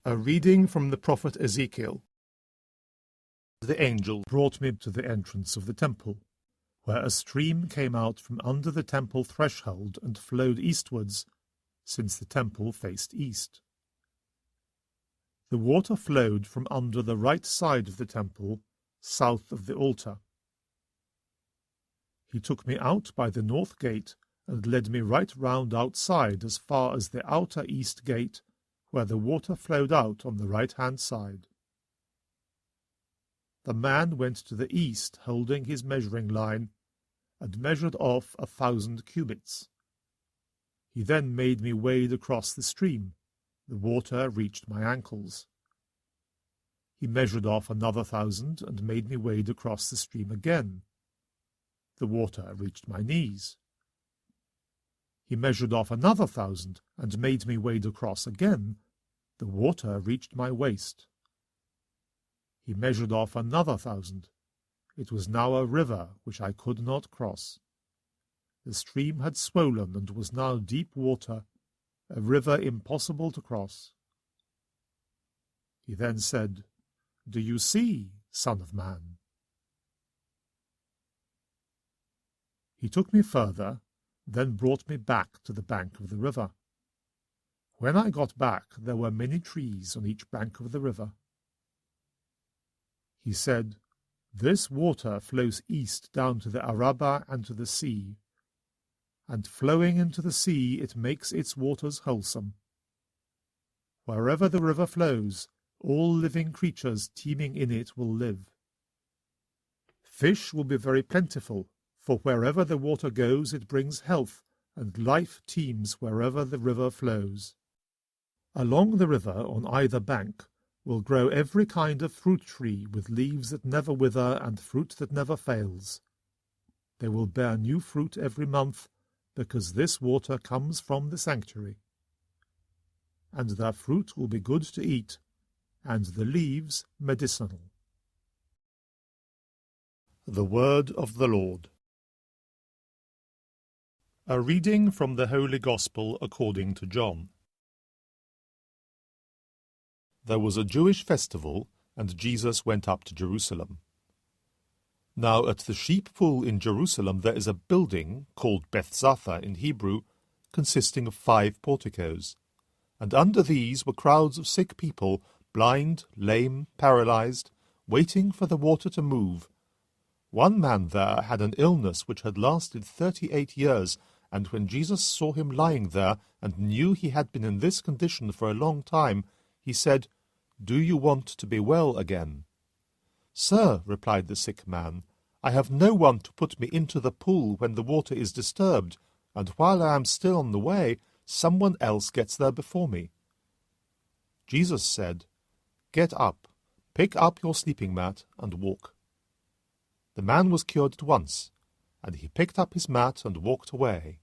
A reading from the prophet Ezekiel. The angel brought me to the entrance of the temple, where a stream came out from under the temple threshold and flowed eastwards, since the temple faced east. The water flowed from under the right side of the temple, south of the altar. He took me out by the north gate and led me right round outside as far as the outer east gate, where the water flowed out on the right-hand side. The man went to the east holding his measuring line, and measured off 1,000 cubits. He then made me wade across the stream. The water reached my ankles. He measured off another 1,000 and made me wade across the stream again. The water reached my knees. He measured off another 1,000 and made me wade across again. The water reached my waist. He measured off another 1,000. It was now a river which I could not cross. The stream had swollen and was now deep water, a river impossible to cross. He then said, "Do you see, Son of Man?" He took me further, then brought me back to the bank of the river. When I got back, there were many trees on each bank of the river. He said, "This water flows east down to the Arabah and to the sea, and flowing into the sea it makes its waters wholesome. Wherever the river flows, all living creatures teeming in it will live. Fish will be very plentiful, for wherever the water goes it brings health, and life teems wherever the river flows. Along the river on either bank will grow every kind of fruit tree with leaves that never wither and fruit that never fails. They will bear new fruit every month, because this water comes from the sanctuary. And their fruit will be good to eat, and the leaves medicinal." The Word of the Lord. A reading from the Holy Gospel according to John. There was a Jewish festival, and Jesus went up to Jerusalem. Now at the sheep pool in Jerusalem there is a building, called Bethzatha in Hebrew, consisting of 5 porticos, and under these were crowds of sick people, blind, lame, paralyzed, waiting for the water to move. One man there had an illness which had lasted 38 years, and when Jesus saw him lying there, and knew he had been in this condition for a long time, he said, "Do you want to be well again?" "Sir," replied the sick man, "I have no one to put me into the pool when the water is disturbed, and while I am still on the way, someone else gets there before me." Jesus said, "Get up, pick up your sleeping mat, and walk." The man was cured at once, and he picked up his mat and walked away.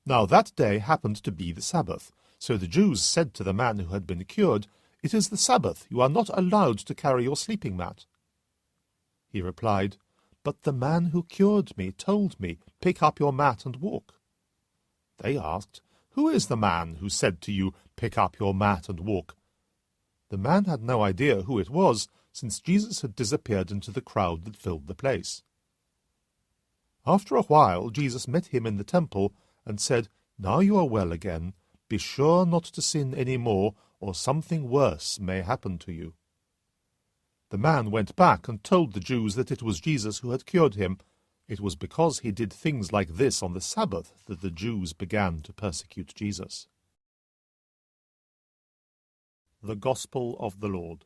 Now that day happened to be the Sabbath. So the Jews said to the man who had been cured, "It is the Sabbath, you are not allowed to carry your sleeping mat." He replied, "But the man who cured me told me, 'Pick up your mat and walk.'" They asked, "Who is the man who said to you, 'Pick up your mat and walk'?" The man had no idea who it was, since Jesus had disappeared into the crowd that filled the place. After a while Jesus met him in the temple and said, "Now you are well again. Be sure not to sin any more, or something worse may happen to you." The man went back and told the Jews that it was Jesus who had cured him. It was because he did things like this on the Sabbath that the Jews began to persecute Jesus. The Gospel of the Lord.